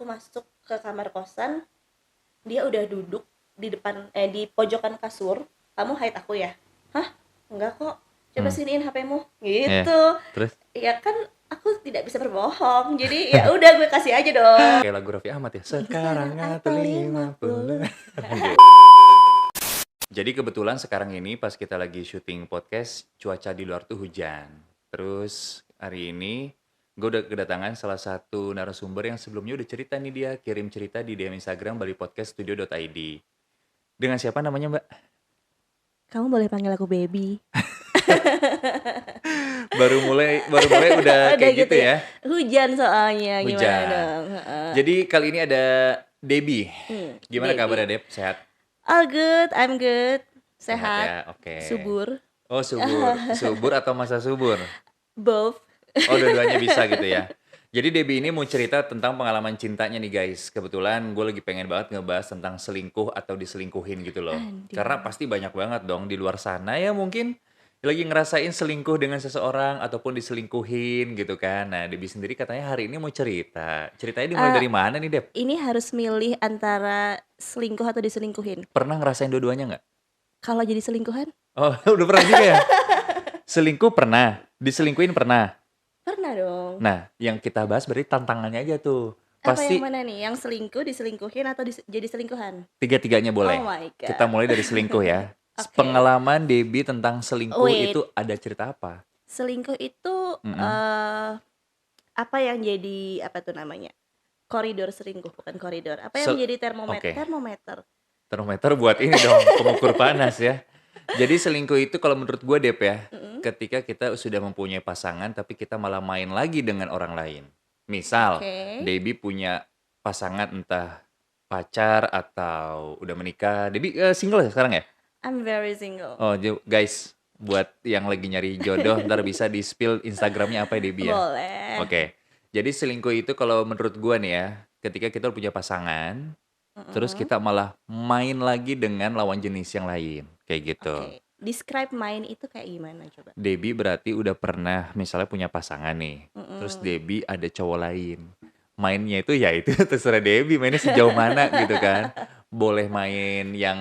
aku masuk ke kamar kosan, dia udah duduk di depan di pojokan kasur. Kamu hide aku ya? Hah? Enggak kok. Coba siniin HP-mu. Ya, Gitu. terus Ya kan aku tidak bisa berbohong. Jadi ya udah gue kasih aja dong. kayak lagu Raffi Ahmad ya. Sekarang Sekarang apa atau 50. 50? Jadi kebetulan sekarang ini pas kita lagi syuting podcast, cuaca di luar tuh hujan. Terus hari ini gue udah kedatangan salah satu narasumber yang sebelumnya udah cerita nih, dia kirim cerita di DM Instagram balipodcaststudio.id. Dengan siapa namanya, Mbak? Kamu boleh panggil aku baby. Baru mulai udah Udah kayak gitu gitu ya. ya. Hujan soalnya gimana Hujan. dong? Heeh. Jadi kali ini ada Debbie. Gimana kabarnya, Baby. Deb? Sehat? All good, I'm good. Sehat Sehat, ya, oke. subur, Oh, subur. Subur atau masa subur? both. Oh, dua-duanya bisa gitu ya. Jadi Debbie ini mau cerita tentang pengalaman cintanya nih guys. Kebetulan gue lagi pengen banget ngebahas tentang selingkuh atau diselingkuhin gitu loh. Karena Aduh. pasti banyak banget dong di luar sana ya mungkin lagi ngerasain selingkuh dengan seseorang ataupun diselingkuhin gitu kan. Nah, Debbie sendiri katanya hari ini mau cerita. Ceritanya dimulai Eh, dari mana nih, Deb? ini harus milih antara selingkuh atau diselingkuhin. Pernah ngerasain dua-duanya nggak? Kalau jadi selingkuhan, Oh, udah pernah juga ya? Selingkuh pernah, diselingkuhin pernah. pernah dong. Nah, yang kita bahas berarti tantangannya aja tuh. Apa yang Pasti mana nih? Yang selingkuh, diselingkuhin, atau jadi selingkuhan? tiga-tiganya Oh boleh. my Kita god. mulai dari selingkuh ya. Oke. Pengalaman Debbie tentang selingkuh Wait, itu ada cerita apa? selingkuh itu Mm-mm. apa yang jadi apa tuh namanya? Koridor selingkuh, bukan koridor. Apa yang Sel- menjadi termometer? Oke, Termometer. termometer buat ini dong, pengukur panas ya. Jadi selingkuh itu kalau menurut gue Dep ya, Mm-mm. ketika kita sudah mempunyai pasangan tapi kita malah main lagi dengan orang lain. Misal, Oke. Debbie punya pasangan entah pacar atau udah menikah. Debbie single ya sekarang ya? I'm very single. Oh, guys, buat yang lagi nyari jodoh, ntar bisa di-spill Instagramnya apa ya, Debbie ya? Boleh. Oke. Jadi selingkuh itu kalau menurut gua nih ya, ketika kita punya pasangan, terus Mm-mm. kita malah main lagi dengan lawan jenis yang lain, kayak gitu. Oke. Describe main itu kayak gimana coba? Debbie berarti udah pernah misalnya punya pasangan nih, terus Mm-mm. Debbie ada cowok lain. Mainnya itu ya itu terserah Debbie mainnya sejauh mana gitu kan. Boleh main yang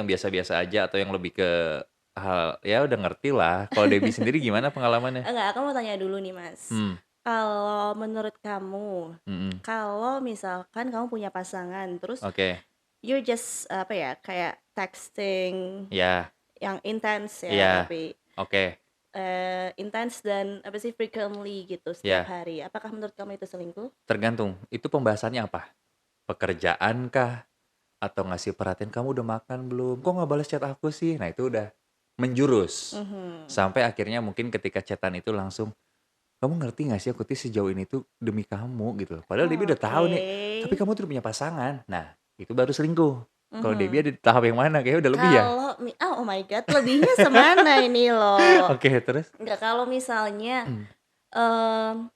biasa-biasa aja atau yang lebih ke hal ya udah ngerti lah. Kalau Debbie sendiri gimana pengalamannya? Enggak, aku mau tanya dulu nih, Mas. Hmm, Kalau menurut kamu, mhm, kalau misalkan kamu punya pasangan, terus oke. you're just apa ya, kayak texting Ya, yang intens ya, iya, tapi oke, intens dan apa sih frequently gitu setiap ya. hari. Apakah menurut kamu itu selingkuh? Tergantung, itu pembahasannya apa? Pekerjaan kah? Atau ngasih perhatian, "Kamu udah makan belum? Kok nggak balas chat aku sih?" Nah, itu udah menjurus. Mhm. Sampai akhirnya mungkin ketika chat-an itu langsung, "Kamu ngerti nggak sih aku tuh sejauh ini tuh demi kamu," gitu loh. Padahal Debbie udah tahu nih, "Tapi Oke. kamu tuh udah punya pasangan." Nah, itu baru selingkuh. Kalau Debbie Mhm. ada di tahap yang mana? Kayaknya udah lebih ya? Kalau oh my god, lebihnya semana ini loh. Oke, terus? Enggak, kalau misalnya em,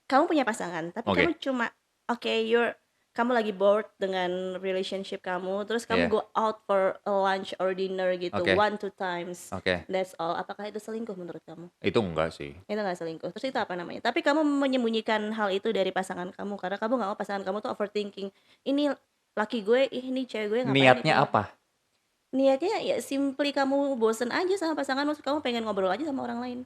kamu punya pasangan, tapi kamu Oke, cuma oke, kamu lagi bored dengan relationship kamu, terus kamu iya, go out for a lunch or dinner gitu, oke, 1 2 times, oke. that's all. Apakah itu selingkuh menurut kamu? Itu enggak sih. Itu nggak selingkuh. Terus itu apa namanya? Tapi kamu menyembunyikan hal itu dari pasangan kamu karena kamu nggak mau pasangan kamu tuh overthinking. Ini laki gue, ih, ini cewek gue ngapain Niatnya itu? apa? Niatnya ya simply kamu bosen aja sama pasanganmu, kamu pengen ngobrol aja sama orang lain.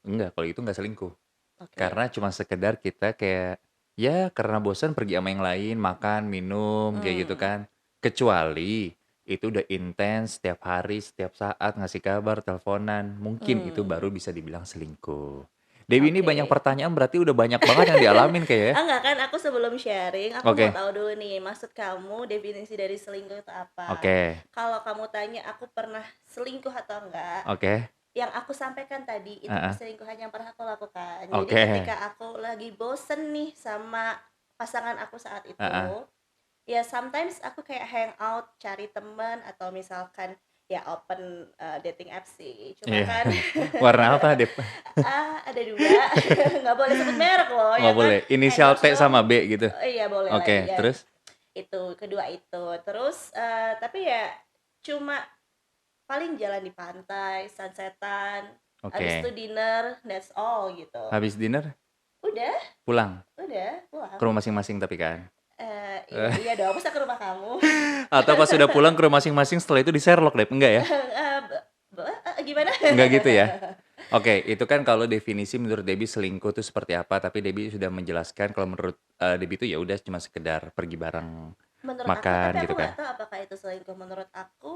Enggak, kalau itu enggak selingkuh. Oke. Karena cuma sekedar kita kayak, ya karena bosan pergi sama yang lain, makan, minum, kayak gitu Hmm. kan. Kecuali itu udah intens setiap hari, setiap saat ngasih kabar, teleponan, mungkin itu Hmm. baru bisa dibilang selingkuh. Dewi ini banyak Oke. pertanyaan berarti udah banyak banget yang dialamin kayak ya. Enggak kan, aku sebelum sharing, aku mau Oke, tahu dulu nih, maksud kamu definisi dari selingkuh itu apa? oke, Kalau kamu tanya aku pernah selingkuh atau enggak, oke, yang aku sampaikan tadi itu heeh, perselingkuhan yang pernah aku lakukan. Jadi oke, ketika aku lagi bosen nih sama pasangan aku saat itu, heeh. ya sometimes aku kayak hangout cari teman atau misalkan ya open dating apps sih. Cuma Iya. kan Warna apa, Dep? ada dua, nggak boleh sebut merek loh ya Nggak kan, boleh. Inisial endorse T sama dong. B gitu. Oh, iya boleh lah Oke, ya. terus? Itu kedua itu. Terus tapi ya cuma paling jalan di pantai, sunsetan, habis itu Oke. dinner, that's all gitu. Habis dinner? Udah, Pulang pulang. ke rumah masing-masing tapi kan? Iya, iya dong, masa ke rumah kamu? Atau pas sudah pulang ke rumah masing-masing setelah itu di Sherlock deh? Enggak ya? Gimana? Enggak gitu ya? Oke, itu kan kalau definisi menurut Debbie selingkuh itu seperti apa, tapi Debbie sudah menjelaskan kalau menurut Debbie itu ya udah cuma sekedar pergi bareng Menurut aku, makan tapi gitu aku kan. nggak tahu apakah itu selingkuh. Menurut aku,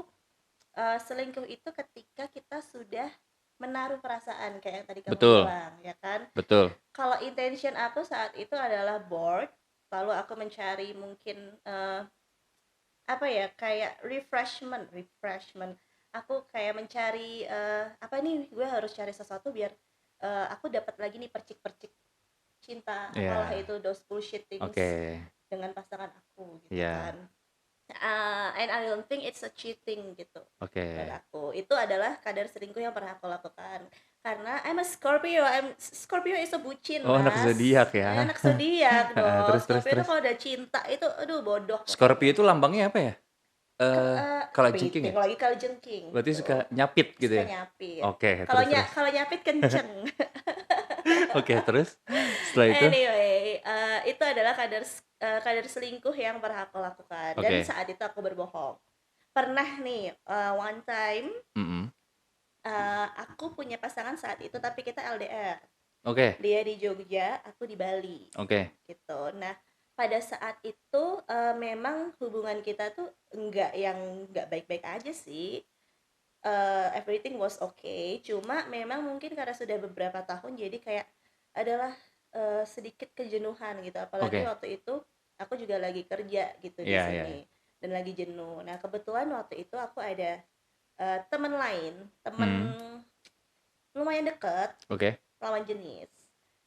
selingkuh itu ketika kita sudah menaruh perasaan kayak yang tadi kamu Betul, bilang, ya kan? betul. Kalau intention aku saat itu adalah bored, lalu aku mencari mungkin apa ya, kayak refreshment. Aku kayak mencari apa nih, gue harus cari sesuatu biar aku dapat lagi nih percik-percik cinta, apalah Ya, itu, those bullshit things oke. dengan pasangan aku gitu kan. Ya, And I don't think it's a cheating gitu. Menurut oke. aku itu adalah kadar selingkuh yang pernah aku lakukan, karena I'm a Scorpio. Scorpio is a bucin, Oh, anak mas. zodiak ya. Anak zodiak dong. Terus, terus, Scorpio itu terus. kalau udah cinta itu aduh bodoh Scorpio pokoknya. itu lambangnya apa ya? Kalajengking Kepiting ya? lagi kalajengking Berarti suka tuh, nyapit gitu suka ya? nyapit. Oke, terus, terus. Kalau nyapit kenceng. Oke, terus setelah itu? Anyway, itu adalah kadar selingkuh yang pernah aku lakukan, dan Oke. saat itu aku berbohong. Pernah nih, one time, Mm-mm. aku punya pasangan saat itu tapi kita LDR. Oke, Dia di Jogja, aku di Bali, oke. gitu. Nah, pada saat itu, memang hubungan kita tuh nggak baik-baik aja sih. Everything was okay, cuma memang mungkin karena sudah beberapa tahun jadi kayak adalah sedikit kejenuhan gitu, apalagi Oke. waktu itu aku juga lagi kerja gitu di Iya, iya, sini iya. dan lagi jenuh. Nah, kebetulan waktu itu aku ada teman lain, teman Hmm. lumayan deket, Oke. lawan jenis,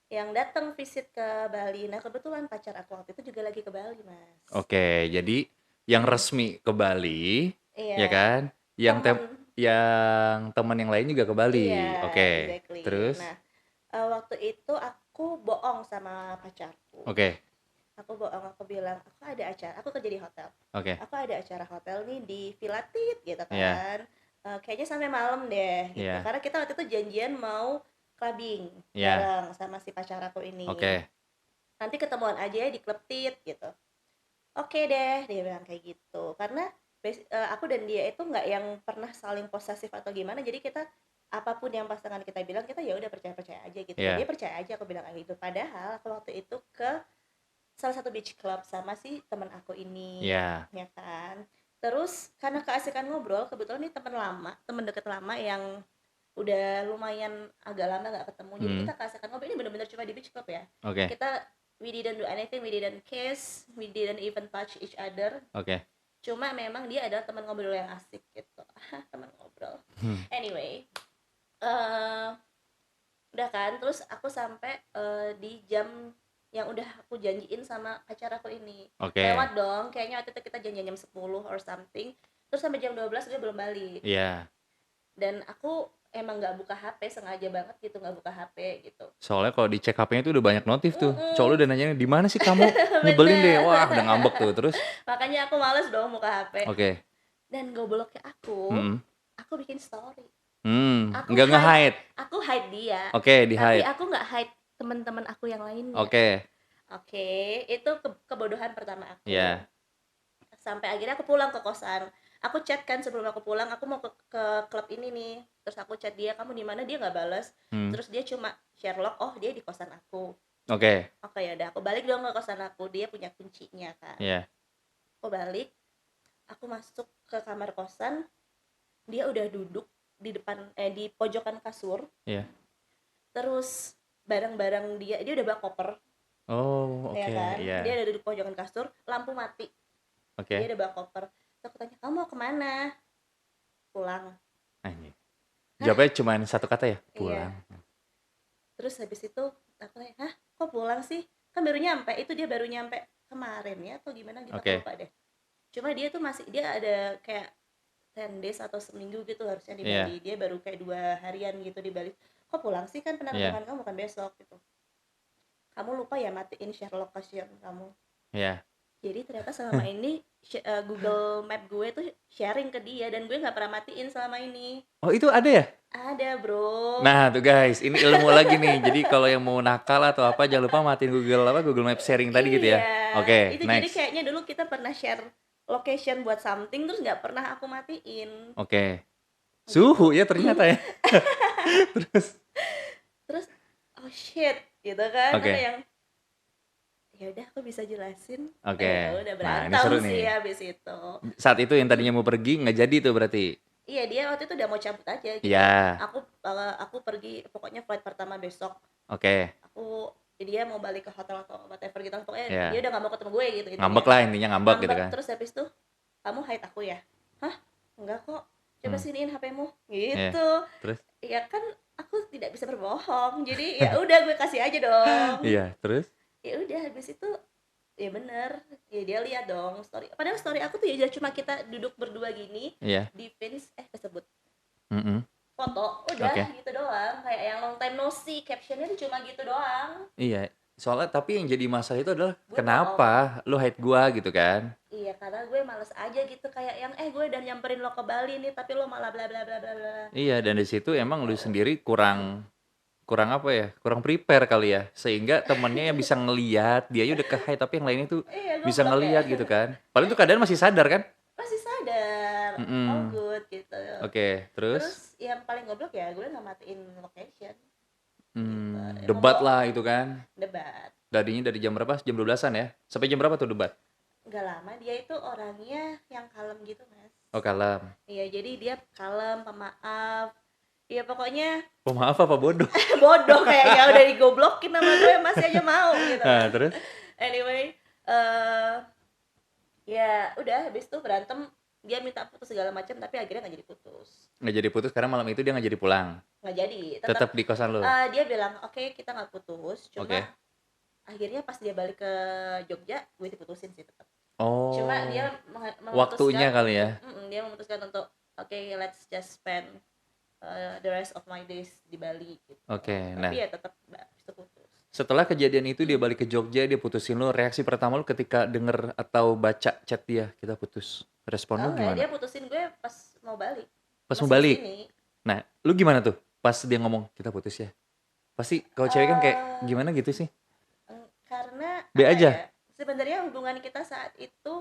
yang datang visit ke Bali. Nah, kebetulan pacar aku waktu itu juga lagi ke Bali, Mas. Oke, jadi yang resmi ke Bali, ya Iya, kan? Yang temen. yang teman yang lain juga ke Iya, Bali. Oke. exactly. Terus? Nah, waktu itu aku bohong sama pacarku. Oke. Aku bohong, aku bilang aku ada acara, aku kerja di hotel, Oke. aku ada acara hotel nih di Villa Tit gitu Iya. kan. Kayaknya sampai malam deh gitu, Iya. karena kita waktu itu janjian mau clubbing Iya. bareng sama si pacar aku ini. Oke. Nanti ketemuan aja ya di klub Tit gitu. Oke deh, dia bilang kayak gitu, karena aku dan dia itu nggak yang pernah saling posesif atau gimana, jadi kita apapun yang pasangan kita bilang kita ya udah percaya percaya aja gitu, dan dia Iya. percaya aja aku bilang kayak gitu. Padahal aku waktu itu ke salah satu beach club sama si teman aku ini, Iya. ya kan. Terus karena keasikan ngobrol, kebetulan ini teman lama, teman deket lama yang udah lumayan agak lama nggak ketemu, jadi Hmm. kita keasikan ngobrol. Ini bener-bener cuma di beach club ya, Oke. kita we didn't do anything, we didn't kiss, we didn't even touch each other. Oke. Cuma memang dia adalah teman ngobrol yang asik gitu. Teman ngobrol. Hmm. Anyway, eh udah kan, terus aku sampai di jam yang udah aku janjiin sama pacar aku ini. Oke. Lewat dong, kayaknya waktu itu kita janjian jam 10 or something. Terus sampai jam 12 dia belum balik. Iya. Dan aku emang nggak buka HP, sengaja banget gitu nggak buka HP gitu. Soalnya kalau dicek HP-nya tuh udah banyak notif tuh. Cowok lu Mm-mm. udah nanyain, "Di mana sih kamu? Nyebelin deh." Bener. Wah, udah ngambek tuh. Terus? Makanya aku males dong buka HP. Oke. Dan gobloknya Hmm. aku bikin story. Aku Nggak hide, nge-hide. aku hide dia, Oke, tapi di-hide. aku nggak hide teman-teman aku yang lainnya. Oke. Oke, itu kebodohan pertama aku. Iya. Sampai akhirnya aku pulang ke kosan. Aku chat kan sebelum aku pulang, aku mau ke klub ini nih. Terus aku chat dia, kamu di mana? Dia nggak balas. Hmm. Terus dia cuma Sherlock, oh dia di kosan aku. Oke. Oke ya udah, aku balik dong ke kosan aku. Dia punya kuncinya kan. Iya. Aku balik, aku masuk ke kamar kosan, dia udah duduk di depan di pojokan kasur. Iya. Terus barang-barang dia udah bawa koper, Oh, ya oke. kan. Dia Iya. ada duduk pojokan kasur, lampu mati, dia Oke. udah bawa koper. Terus aku tanya, kamu mau kemana? Pulang. Anjing. Hah? Jawabnya cuma satu kata ya? Iya. Pulang. Terus habis itu aku tanya, hah kok pulang sih, kan baru nyampe, itu dia baru nyampe kemarin ya atau gimana gitu, aku Oke. lupa deh. Cuma dia tuh masih, dia ada kayak 10 days atau seminggu gitu harusnya di Iya. Bali, dia baru kayak 2 harian gitu di Bali. Kok pulang sih, kan Iya. penerbangan kamu bukan besok gitu. Kamu lupa ya matiin share location kamu. Iya. Jadi ternyata selama ini Google Map gue tuh sharing ke dia dan gue nggak pernah matiin selama ini. Oh, itu ada ya? Ada, Bro. Nah, tuh guys, ini ilmu lagi nih. Jadi kalau yang mau nakal atau apa jangan lupa matiin Google Map sharing tadi gitu ya. Iya, Oke, itu jadi next. kayaknya dulu kita pernah share location buat something terus nggak pernah aku matiin Oke. gitu. Suhu ya ternyata ya. Terus Terus oh shit gitu kan, ada oke. yang ya udah aku bisa jelasin. Oke. Ya udah Nah, ini berantem seru sih nih. habis itu. Saat itu yang tadinya mau pergi nggak jadi tuh berarti. Iya, dia waktu itu udah mau cabut aja gitu. Iya. Aku pergi pokoknya flight pertama besok. Oke. Aku dia mau balik ke hotel atau whatever gitu, pokoknya dia Ya. udah nggak mau ketemu gue gitu intinya. Ngambek lah intinya ngambek gitu Ngambek kan. terus habis itu, kamu hide aku ya? Hah, enggak kok, coba Hmm. siniin HP-mu Ya. gitu. Terus? Ya kan aku tidak bisa berbohong, jadi ya udah gue kasih aja dong. Iya, terus? Ya udah habis itu ya bener, ya dia lihat dong story, padahal story aku tuh ya cuma kita duduk berdua gini Iya. di fence, kesebut Mm-mm. foto udah Oke. gitu doang, kayak yang long time no see, captionnya tuh cuma gitu doang. Iya. Soalnya tapi yang jadi masalah itu adalah Gue bohong. kenapa lu hate gua gitu kan? Iya, karena gue males aja gitu, kayak yang gue udah nyamperin lo ke Bali nih tapi lo malah bla bla bla bla bla Iya, dan di situ emang lu gitu. sendiri kurang kurang apa ya? Kurang prepare kali ya. Sehingga temennya yang bisa ngeliat, dia udah ke hide tapi yang lainnya tuh Iya, bisa goblok ya. ngeliat gitu kan. Paling tuh keadaan masih sadar kan? Masih sadar, all Mm-mm. good gitu. Oke, terus Terus yang paling goblok ya gue nggak matiin location gitu. Emang debat lah bohong, itu kan. debat. Tadinya dari jam berapa? Jam 12-an ya? Sampai jam berapa tuh debat? Nggak lama, dia itu orangnya yang kalem gitu mas. Oh, kalem. Iya, jadi dia kalem, pemaaf. Iya pokoknya Oh, maaf apa bodoh? bodoh, kayaknya udah digoblokin sama gue masih aja mau gitu Nah, kan. terus? Anyway, eh ya udah habis itu berantem, dia minta putus segala macam tapi akhirnya nggak jadi putus. Nggak jadi putus karena malam itu dia nggak jadi pulang. Nggak jadi, tetap Tetap di kosan lo. dia bilang oke, kita nggak putus, cuma Oke. akhirnya pas dia balik ke Jogja gue diputusin sih tetap. Cuma Oh, dia waktunya memutuskan kali ya. untuk dia memutuskan untuk oke, let's just spend the rest of my days di Bali gitu. Oke, nah Tapi ya tetap habis itu putus. setelah kejadian itu dia balik ke Jogja, dia putusin lo. Reaksi pertama lo ketika denger atau baca chat dia, kita putus. Respon lo Oh enggak, gimana? dia putusin gue pas mau balik. Pas mau Masih di balik. sini. Nah, lu gimana tuh? Pas dia ngomong kita putus ya. Pasti kalau cewek kan kayak eh gimana gitu sih? karena B apa ya? aja. Sebenarnya hubungan kita saat itu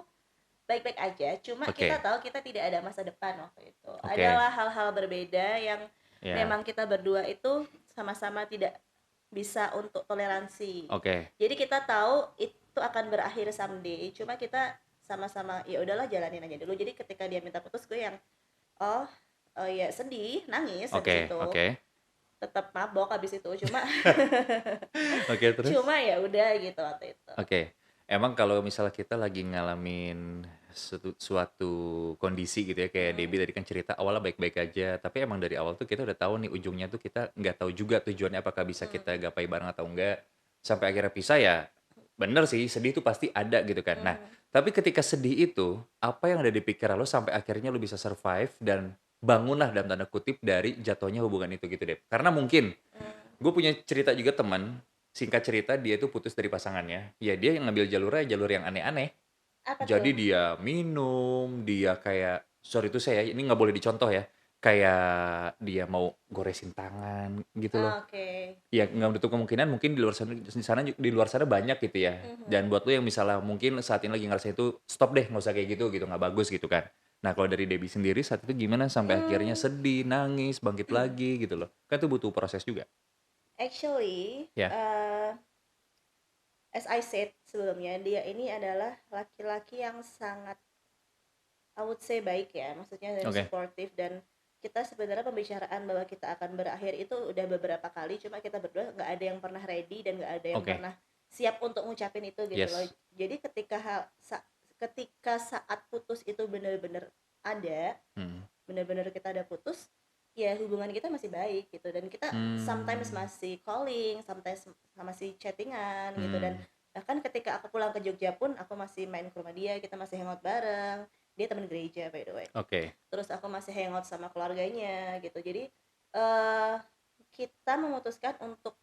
baik-baik aja, cuma kita Oke. tahu kita tidak ada masa depan waktu itu. Oke. Adalah hal-hal berbeda yang Ya. memang kita berdua itu sama-sama tidak bisa untuk toleransi. Oke. Jadi kita tahu itu akan berakhir someday, cuma kita sama-sama ya udahlah jalanin aja dulu. Jadi ketika dia minta putus gue yang oh, oh ya sedih, nangis habis Oke. itu. Oke. Tetap mabok habis itu, cuma Oke, terus? cuma ya udah gitu waktu itu. Oke. Emang kalau misalnya kita lagi ngalamin suatu kondisi gitu ya, kayak Mm, Debbie tadi kan cerita awalnya baik-baik aja, tapi emang dari awal tuh kita udah tahu nih ujungnya tuh kita nggak tahu juga tujuannya apakah bisa kita mm, gapai bareng atau enggak. Sampai akhirnya pisah ya, bener sih sedih tuh pasti ada gitu kan. Nah, mm, tapi ketika sedih itu, apa yang ada di pikiran lo sampai akhirnya lo bisa survive dan bangunlah dalam tanda kutip dari jatuhnya hubungan itu gitu, Deb. Karena mungkin mm. gue punya cerita juga teman, singkat cerita dia itu putus dari pasangannya. Ya dia yang ngambil jalurnya jalur yang aneh-aneh. Apa tuh? Jadi dia minum, dia kayak sorry itu saya ini nggak boleh dicontoh ya. Kayak dia mau goresin tangan gitu loh. Oke. Ya nggak menutup kemungkinan mungkin di luar sana banyak gitu ya. Mhm. Dan buat lo yang misalnya mungkin saat ini lagi ngerasa itu stop deh nggak usah kayak gitu nggak bagus gitu kan. Nah kalau dari Debbie sendiri saat itu gimana sampai akhirnya Hmm, sedih, nangis, bangkit lagi gitu loh. Kan itu butuh proses juga. actually, Ya, as I said sebelumnya, dia ini adalah laki-laki yang sangat, I would say baik ya, maksudnya dan oke. supportive, dan kita sebenarnya pembicaraan bahwa kita akan berakhir itu udah beberapa kali, cuma kita berdua nggak ada yang pernah ready dan nggak ada yang Oke, pernah siap untuk ngucapin itu gitu loh. yes. Jadi ketika saat putus itu benar-benar ada, Mhm. benar-benar kita ada putus, ya hubungan kita masih baik gitu, dan kita sometimes Mmm, masih calling, sometimes masih chattingan gitu, dan mmm, bahkan ketika aku pulang ke Jogja pun aku masih main ke rumah dia, kita masih hangout bareng, dia teman gereja by the way, oke. terus aku masih hangout sama keluarganya gitu. Jadi eh kita memutuskan untuk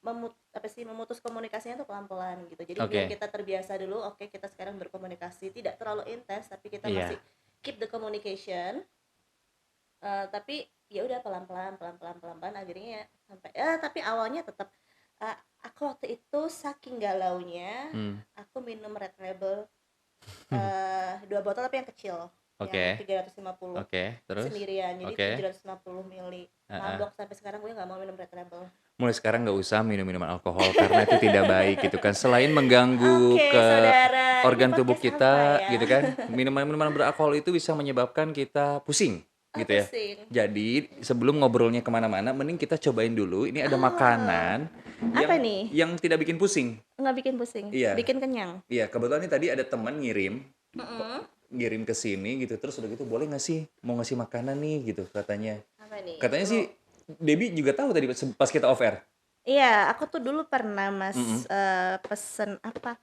memutus komunikasinya tuh pelan-pelan gitu. Jadi biar Oke. kita terbiasa dulu, oke kita sekarang berkomunikasi tidak terlalu intens tapi kita masih Iya. keep the communication. Tapi ya udah pelan-pelan pelan-pelan pelan-pelan akhirnya ya sampai tapi awalnya tetap aku waktu itu saking galaunya Hmm. aku minum Red Label 2 botol tapi yang kecil yang Oke. 350 Oke. Terus? sendirian jadi Oke. 750 mili Heeh. mabok sampai sekarang gue nggak mau minum Red Label. Mulai sekarang nggak usah minum minuman alkohol karena itu tidak baik gitu kan. Selain mengganggu Oke ke saudara, ini organ tubuh podcast apa kita ya? gitu kan. Minuman-minuman beralkohol itu bisa menyebabkan kita pusing gitu ya. Pusing. Jadi sebelum ngobrolnya kemana-mana, mending kita cobain dulu. Ini ada makanan Apa yang nih? yang tidak bikin pusing. Nggak bikin pusing, Iya, bikin kenyang. iya. Kebetulan ini tadi ada teman Mm-mm. ngirim ke sini gitu. Terus udah gitu boleh nggak sih mau ngasih makanan nih gitu katanya. Apa nih? Katanya sih Debbie juga tahu tadi pas kita off air. Iya, aku tuh dulu pernah Mm-mm. pesen apa?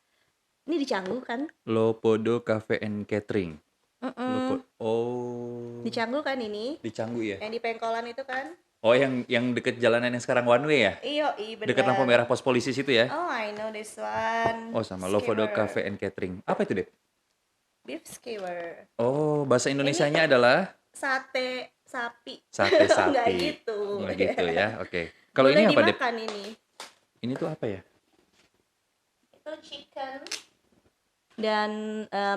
Ini di Canggu kan? Lopodo Cafe and Catering. Mm-mm. Oh, Di Canggu kan ini? di Canggu ya? Yang di Pengkolan itu kan? Oh, yang deket jalanan yang sekarang one way ya? Iya, Deket lampu bener. merah pos polisi situ ya? Oh, I know this one. Oh, sama Lopodo Skewer. Cafe and Catering. Apa itu, Dep? Beef skewer. Oh, bahasa Ini Indonesianya adalah sate sapi. sate Enggak sapi. gitu. Nggak gitu ya? Oke. Kalau Boleh ini apa, Dep? dimakan ini. Ini tuh apa ya? Itu chicken dan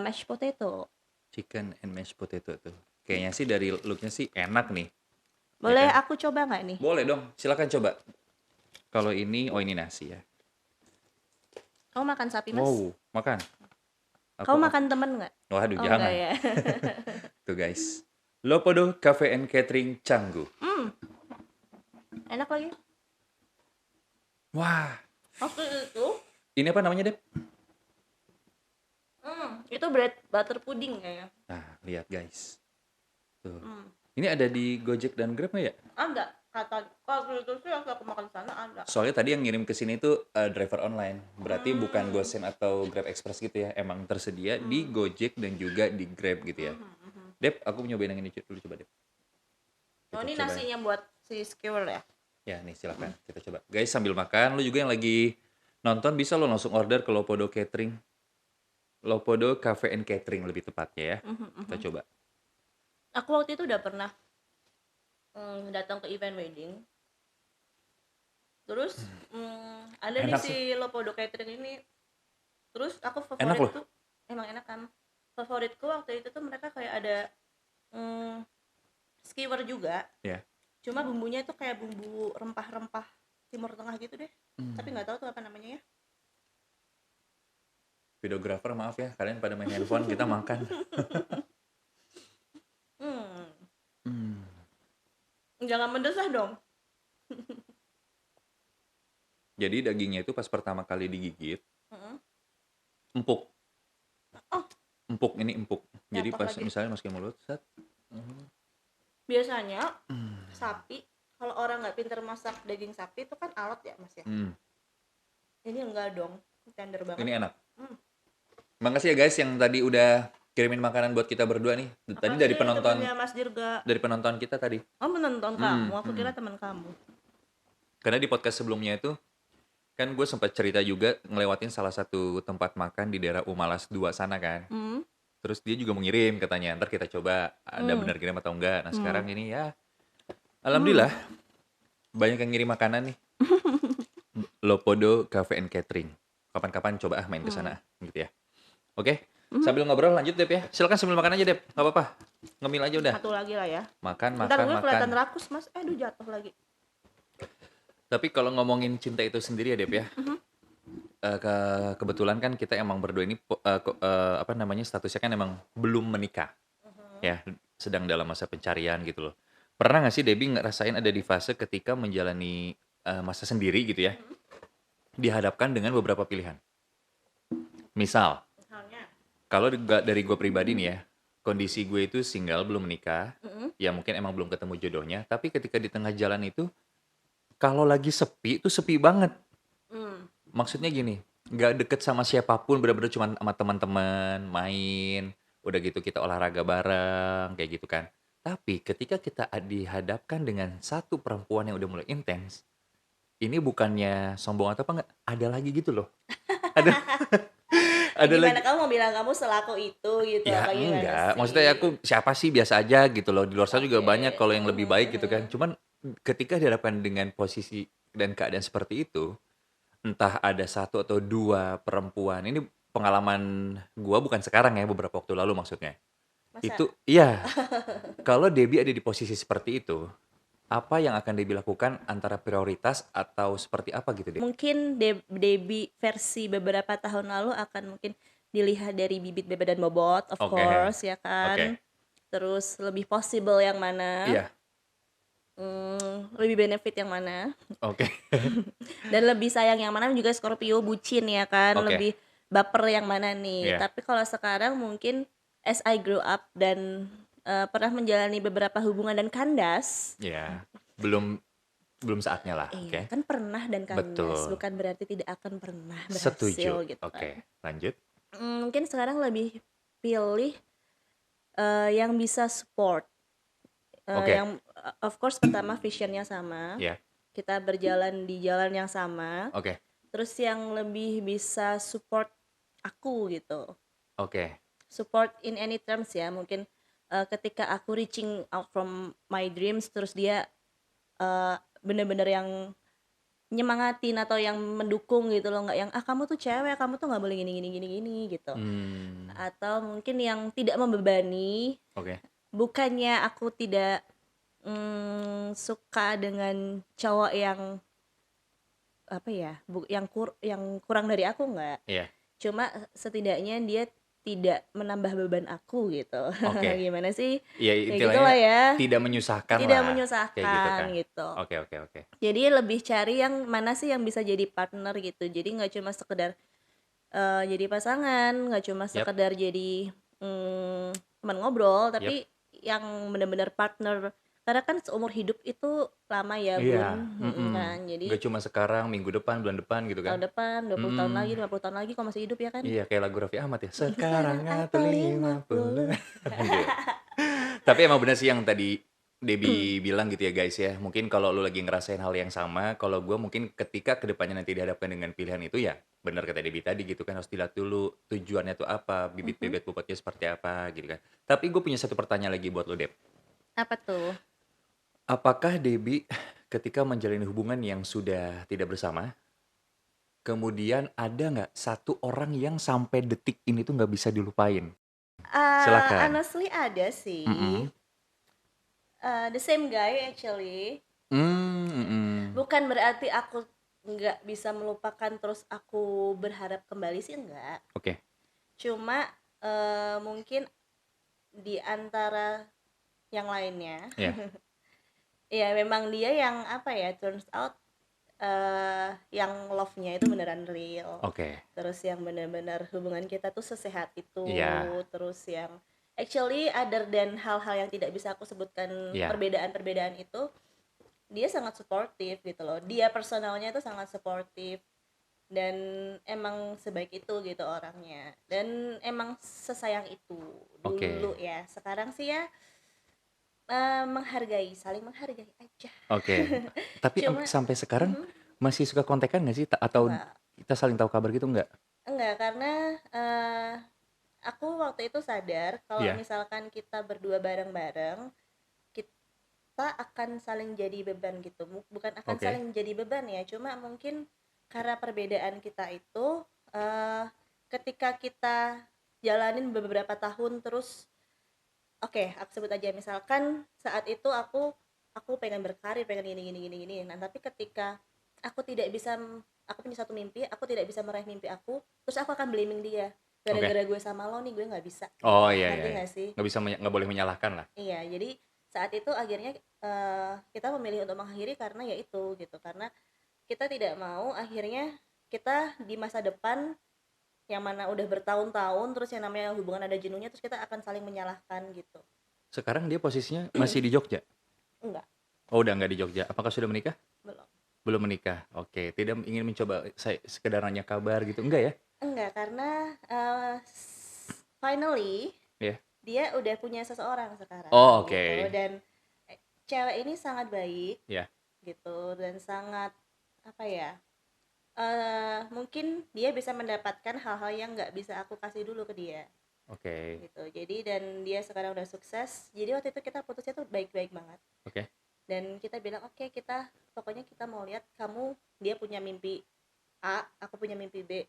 mashed potato. Chicken and mashed potato tuh. Kayaknya sih dari looknya sih enak nih. Ya Boleh kan? aku coba nggak nih? Boleh dong, silakan coba. Kalau ini, oh ini nasi ya. Kamu makan sapi, Mas? Wow, makan. Kamu makan temen nggak? Waduh, Oh, jangan. enggak ya. Tuh guys. Lopodo Cafe and Catering Canggu. Enak lagi. Wah, Waktu itu, ini apa namanya, Dep? itu bread butter pudding kayaknya. Nah, lihat guys. Tuh. Hmm. Ini ada di Gojek dan Grab nggak ya? Ada kata waktu itu sih aku makan sana ada. Soalnya tadi yang ngirim ke sini tuh driver online. Berarti bukan GoSend atau Grab Express gitu ya. Emang tersedia di Gojek dan juga di Grab gitu ya. Dep, aku nyobain yang ini dulu coba, Dep. Oh, Kita ini coba. nasinya buat si skewer ya? Ya, nih silakan. Kita coba. Guys, sambil makan, lu juga yang lagi nonton bisa lo langsung order ke Lopodo Catering. Lopodo Cafe and Catering lebih tepatnya ya. Kita coba. Aku waktu itu udah pernah datang ke event wedding. Terus ada nih Enak si Lopodo Catering ini. Terus aku Enak favorit loh. tuh emang enak kan. Favoritku waktu itu tuh mereka kayak ada skewer juga. Ya. Cuma bumbunya itu kayak bumbu rempah-rempah Timur Tengah gitu deh. Tapi nggak tahu tuh apa namanya ya. Videografer maaf ya, kalian pada main handphone, kita makan. Jangan mendesah dong. Jadi dagingnya itu pas pertama kali digigit, empuk. Oh. Empuk, ini empuk. Jadi Jatuh pas lagi. misalnya masukin mulut, set. Biasanya sapi kalau orang nggak pinter masak daging sapi itu kan alot ya Mas ya. Ini enggak dong, tender banget. Ini enak. Makasih ya guys yang tadi udah kirimin makanan buat kita berdua nih. Tadi dari penonton, temennya Mas Dirga. dari penonton kita tadi. Oh, penonton kamu, aku kira teman kamu. Karena di podcast sebelumnya itu kan gue sempat cerita juga ngelewatin salah satu tempat makan di daerah Umalas 2 sana kan. Terus dia juga mengirim katanya, ntar kita coba ada benar kirim atau enggak. Nah sekarang ini ya, alhamdulillah banyak yang ngirim makanan nih. Lopodo Cafe and Catering. Kapan-kapan coba main ke sana gitu ya. Oke, sambil ngobrol lanjut Dep ya. Silakan sambil makan aja Dep, nggak apa-apa. Ngemil aja udah. Satu lagi lah ya. Makan, Ntar makan, gue makan. kelihatan rakus Mas. Aduh jatuh lagi. Tapi kalau ngomongin cinta itu sendiri ya Dep ya. Kebetulan kan kita emang berdua ini apa namanya statusnya kan emang belum menikah. Ya, sedang dalam masa pencarian gitu loh. Pernah nggak sih Debbie ngerasain ada di fase ketika menjalani masa sendiri gitu ya? Dihadapkan dengan beberapa pilihan. Misal, Misalnya. kalau dari gue pribadi nih ya, kondisi gue itu single belum menikah, ya mungkin emang belum ketemu jodohnya, tapi ketika di tengah jalan itu, kalau lagi sepi itu sepi banget. Maksudnya gini, nggak deket sama siapapun, bener-bener cuma sama teman-teman, main, udah gitu kita olahraga bareng, kayak gitu kan. Tapi ketika kita dihadapkan dengan satu perempuan yang udah mulai intens, ini bukannya sombong atau apa enggak, ada lagi gitu loh. Ada ada Gimana lagi. kamu mau bilang kamu selaku itu gitu Ya apa gimana enggak, maksudnya sih? aku siapa sih, biasa aja gitu loh. Di luar sana juga Oke. banyak kalau yang lebih baik gitu kan. Mhm. Cuman ketika dihadapkan dengan posisi dan keadaan seperti itu, entah ada satu atau 2 perempuan, ini pengalaman gua bukan sekarang ya, beberapa waktu lalu maksudnya. Masa? Itu iya, kalau Debbie ada di posisi seperti itu, apa yang akan Debbie lakukan antara prioritas atau seperti apa gitu, Deb? Mungkin Debbie versi beberapa tahun lalu akan mungkin dilihat dari bibit bebek dan bobot, of Oke, course, ya kan. oke. Terus lebih possible yang mana, Iya, lebih benefit yang mana, oke. dan lebih sayang yang mana juga Scorpio bucin ya kan, Oke, lebih baper yang mana nih. iya, Tapi kalau sekarang mungkin as I grow up dan pernah menjalani beberapa hubungan dan kandas, iya. Belum belum saatnya lah, iya oke. kan pernah dan kandas, Betul. bukan berarti tidak akan pernah berhasil Setuju. gitu kan. Oke, lanjut. Mungkin sekarang lebih pilih, yang bisa support, Oke, yang of course pertama vision-nya sama, ya. kita berjalan di jalan yang sama, Oke, terus yang lebih bisa support aku gitu. oke, Support in any terms ya, mungkin, ketika aku reaching out from my dreams terus dia, bener-bener yang nyemangatin atau yang mendukung gitu loh, nggak yang, "Ah kamu tuh cewek, kamu tuh nggak boleh gini gini gini gini," gitu. mmm, Atau mungkin yang tidak membebani, oke, bukannya aku tidak, suka dengan cowok yang, apa ya, yang kurang dari aku, nggak. iya, Cuma setidaknya dia tidak menambah beban aku gitu. oke. Gimana sih? Iya, Kayak istilahnya gitulah ya, tidak menyusahkan tidak lah, kayak gitu menyusahkan kan. gitu. Oke, oke, oke. Jadi lebih cari yang mana sih yang bisa jadi partner gitu. Jadi nggak cuma sekedar, jadi pasangan, nggak cuma Yap, sekedar jadi, teman ngobrol, yap. tapi yang benar-benar partner. Karena kan seumur hidup itu lama ya, Iya, Bun, kan. Jadi nggak cuma sekarang, minggu depan, bulan depan gitu kan. tahun depan, 20 tahun lagi, Mhm, 50 tahun lagi kalau masih hidup ya kan. iya kayak lagu Raffi Ahmad ya, "Sekarang Sekarang atau atau 50." 50. Gitu. Tapi emang bener sih yang tadi Debbie bilang gitu ya guys ya, mungkin kalau lu lagi ngerasain hal yang sama, kalau gue mungkin ketika kedepannya nanti dihadapkan dengan pilihan itu ya, bener kata Debbie tadi gitu kan, harus dilihat dulu tujuannya tuh apa, bibit Mhm. bebet bobotnya seperti apa gitu kan. Tapi gue punya satu pertanyaan lagi buat lu Deb. Apa tuh? Apakah Debbie ketika menjalin hubungan yang sudah tidak bersama, kemudian ada nggak satu orang yang sampai detik ini tuh nggak bisa dilupain? Silakan. Honestly ada sih, Mhm. the same guy actually. Mhm. Bukan berarti aku nggak bisa melupakan terus aku berharap kembali sih, enggak. Oke, Cuma, mungkin di antara yang lainnya, ya, ya memang dia yang apa ya, turns out, yang love-nya itu beneran real. oke. Terus yang benar-benar hubungan kita tuh sesehat itu, Iya, terus yang actually other than hal-hal yang tidak bisa aku sebutkan, iya. perbedaan-perbedaan itu, dia sangat suportif gitu loh. Dia personalnya itu sangat suportif dan emang sebaik itu gitu orangnya. Dan emang sesayang itu Oke, dulu ya. Sekarang sih ya, menghargai, saling menghargai aja. oke. Tapi Cuma sampai sekarang mhm, masih suka kontekan nggak sih? Atau enggak kita saling tahu kabar gitu nggak? enggak karena, aku waktu itu sadar kalau Iya, misalkan kita berdua bareng-bareng, kita akan saling jadi beban gitu. Bukan akan oke, saling jadi beban ya, cuma mungkin karena perbedaan kita itu, ketika kita jalanin beberapa tahun terus, oke, aku sebut aja misalkan saat itu aku pengen berkarir, pengen gini gini gini gini. Nah, tapi ketika aku tidak bisa, aku punya satu mimpi, aku tidak bisa meraih mimpi aku, terus aku akan blaming dia. oke. Gara-gara gue sama lo nih gue nggak bisa Oh, gitu. iya, iya, Ngerti iya. nggak sih? Nggak boleh menyalahkan lah. Iya, jadi saat itu akhirnya, kita memilih untuk mengakhiri karena ya itu gitu. Karena kita tidak mau akhirnya kita di masa depan yang mana udah bertahun-tahun terus yang namanya hubungan ada jenuhnya terus kita akan saling menyalahkan gitu. Sekarang dia posisinya masih di Jogja? Enggak, Oh, udah nggak di Jogja. Apakah sudah menikah? belum. Belum menikah. Oke, tidak ingin mencoba saya sekedar nanya kabar gitu, enggak ya? Enggak, karena, finally Iya. dia udah punya seseorang sekarang Oh, gitu oke. dan, cewek ini sangat baik Ya, gitu dan sangat, apa ya, mungkin dia bisa mendapatkan hal-hal yang nggak bisa aku kasih dulu ke dia, Oke. gitu. Jadi dan dia sekarang udah sukses, jadi waktu itu kita putusnya tuh baik-baik banget. Oke. Dan kita bilang, "Oke, kita pokoknya kita mau lihat kamu, dia punya mimpi A, aku punya mimpi B.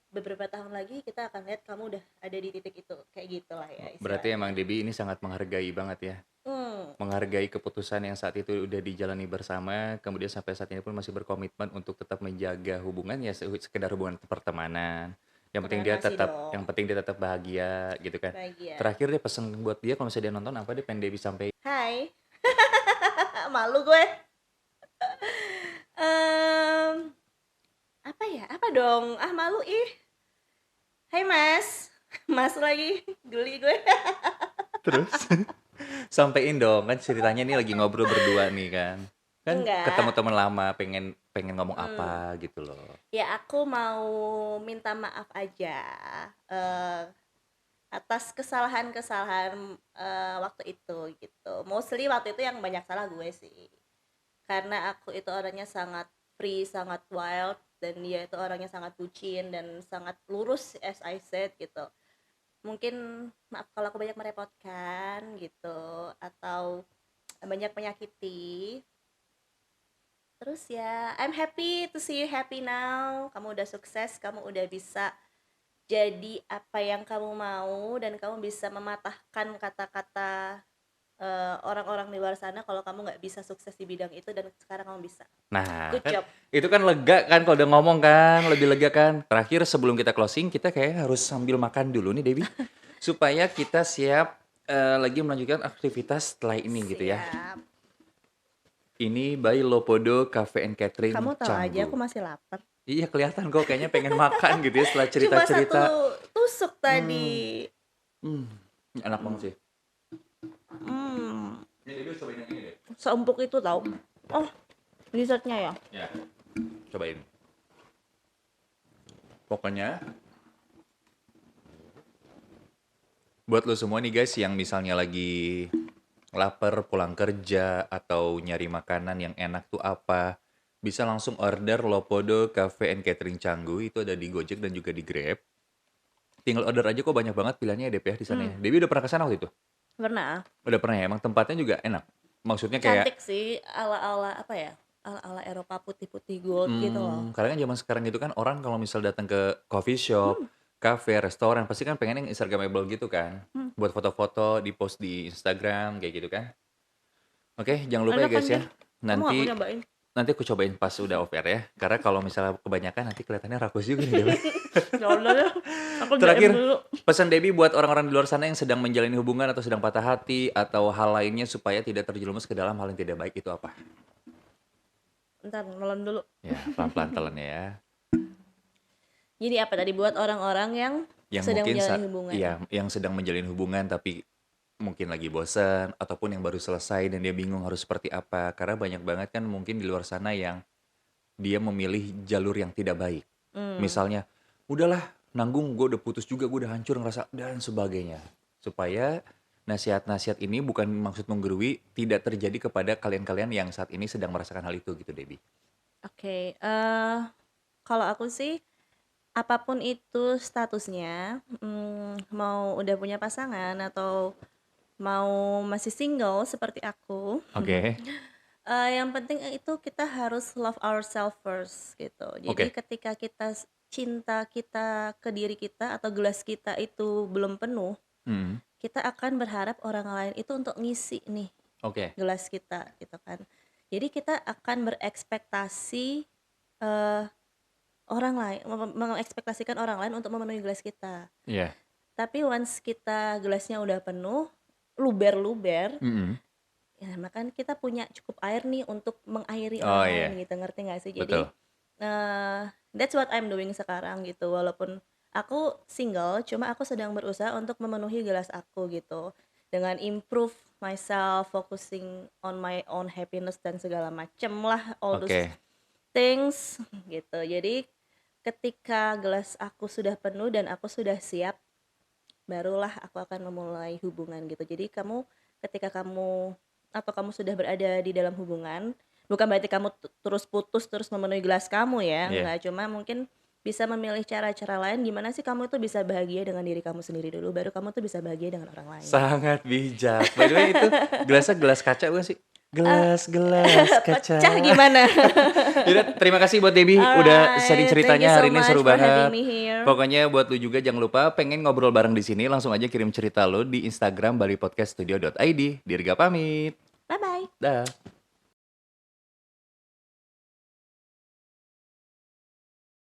Beberapa tahun lagi kita akan lihat kamu udah ada di titik itu." Kayak gitulah ya Berarti istilahnya. emang Debbie ini sangat menghargai banget ya. Hmm, Menghargai keputusan yang saat itu udah dijalani bersama, kemudian sampai saat ini pun masih berkomitmen untuk tetap menjaga hubungan ya sekedar hubungan pertemanan. Temenan masih Yang dong, penting dia tetap bahagia gitu kan. bahagia. Terakhir dia pesen buat dia kalau misalnya dia nonton apa dia pengen Debbie sampai. Hai, malu gue. Em, apa ya? Apa dong? Ah, malu ih. Hai Mas, Mas lagi geli gue. Terus sampein dong kan ceritanya nih lagi ngobrol berdua nih kan. Kan ketemu Enggak. teman lama pengen pengen ngomong Hmm. apa gitu loh. Ya aku mau minta maaf aja eh, atas kesalahan-kesalahan waktu itu gitu. Mostly waktu itu yang banyak salah gue sih. Karena aku itu orangnya sangat free, sangat wild, dan dia itu orangnya sangat bucin dan sangat lurus as I said gitu. Mungkin maaf kalau aku banyak merepotkan gitu atau banyak menyakiti. Terus ya, I'm happy to see you happy now. Kamu udah sukses, kamu udah bisa jadi apa yang kamu mau, dan kamu bisa mematahkan kata-kata orang-orang di luar sana kalau kamu nggak bisa sukses di bidang itu, dan sekarang kamu bisa. Nah, Good kan job. itu kan lega kan kalau udah ngomong kan, lebih lega kan. Terakhir sebelum kita closing, kita kayak harus sambil makan dulu nih Debbie, supaya kita siap lagi melanjutkan aktivitas setelah ini gitu ya. Siap. Ini by Lopodo Cafe and Catering Kamu tahu aja Canggu. aku masih lapar. Iya kelihatan kok kayaknya pengen makan gitu ya setelah Cuma satu cerita-cerita. tusuk Hmm, tadi. hmm, ini enak banget sih. Hmm, Ini Debbie cobain yang ini deh. seempuk itu tau. Oh, dessertnya ya. Ya, cobain. Pokoknya buat lo semua nih guys yang misalnya lagi lapar pulang kerja atau nyari makanan yang enak tuh apa, bisa langsung order Lopodo Cafe and Catering Canggu, itu ada di Gojek dan juga di Grab. Tinggal order aja kok banyak banget pilihannya ya Dep ya di sana ya. Hmm, Debbie udah pernah ke sana waktu itu? pernah. Udah pernah ya? Emang tempatnya juga enak? Maksudnya kayak, Cantik sih, ala-ala apa ya? Ala-ala Eropa putih-putih gold gitu loh. karena kan zaman sekarang itu kan orang kalau misal datang ke coffee shop, Hmm, cafe, restoran, pasti kan pengen yang Instagramable gitu kan. hmm. Buat foto-foto, di post di Instagram, kayak gitu kan. Oke, jangan lupa ya Enak kan guys ya. deh. Kamu gak mau Nanti nyobain? nanti aku cobain pas udah off air ya. Karena kalau misalnya kebanyakan nanti kelihatannya rakus juga nih Dep. Ya udah deh, aku DM Terakhir, dulu. pesan Debbie buat orang-orang di luar sana yang sedang menjalani hubungan atau sedang patah hati atau hal lainnya supaya tidak terjerumus ke dalam hal yang tidak baik itu apa? Ntar nelen dulu. Ya, pelan-pelan telan ya. Jadi apa tadi buat orang-orang yang Yang sedang mungkin menjalani hubungan? iya, yang sedang menjalin hubungan tapi mungkin lagi bosan ataupun yang baru selesai dan dia bingung harus seperti apa. Karena banyak banget kan mungkin di luar sana yang dia memilih jalur yang tidak baik. Hmm, Misalnya, udahlah nanggung, gue udah putus juga, gue udah hancur ngerasa dan sebagainya. Supaya nasihat-nasihat ini bukan maksud menggurui, tidak terjadi kepada kalian-kalian yang saat ini sedang merasakan hal itu gitu, Debbie. oke. Kalau aku sih apapun itu statusnya, mau udah punya pasangan atau mau masih single seperti aku, Oke, yang penting itu kita harus love ourselves first gitu. Jadi oke. ketika cinta kita ke diri kita atau gelas kita itu belum penuh, Hmm, kita akan berharap orang lain itu untuk ngisi nih oke. gelas kita gitu kan. Jadi kita akan berekspektasi eh, orang lain, mengekspektasikan orang lain untuk memenuhi gelas kita. Iya. Tapi once kita gelasnya udah penuh, luber-luber, Mm-mm. ya maka kita punya cukup air nih untuk mengairi Oh orang lain iya, gitu, ngerti nggak sih? Jadi betul. that's what I'm doing sekarang gitu. Walaupun aku single, cuma aku sedang berusaha untuk memenuhi gelas aku gitu. Dengan improve myself, focusing on my own happiness dan segala macem lah, all those Oke, things gitu. Jadi ketika gelas aku sudah penuh dan aku sudah siap, barulah aku akan memulai hubungan gitu. Jadi ketika kamu atau kamu sudah berada di dalam hubungan, bukan berarti kamu terus putus, terus memenuhi gelas kamu ya, Iya. enggak, cuma mungkin bisa memilih cara-cara lain gimana sih kamu tuh bisa bahagia dengan diri kamu sendiri dulu, baru kamu tuh bisa bahagia dengan orang lain. Sangat bijak. By the way itu gelasnya gelas kaca bukan sih? Eee, Gelas kaca. pecah gimana? Yaudah, terima kasih buat Debbie udah sharing Alright, thank you ceritanya so hari ini much seru for having banget. me here. Pokoknya buat lu juga jangan lupa pengen ngobrol bareng di sini langsung aja kirim cerita lu di Instagram balipodcaststudio.id. Dirga pamit. Bye-bye. Dah.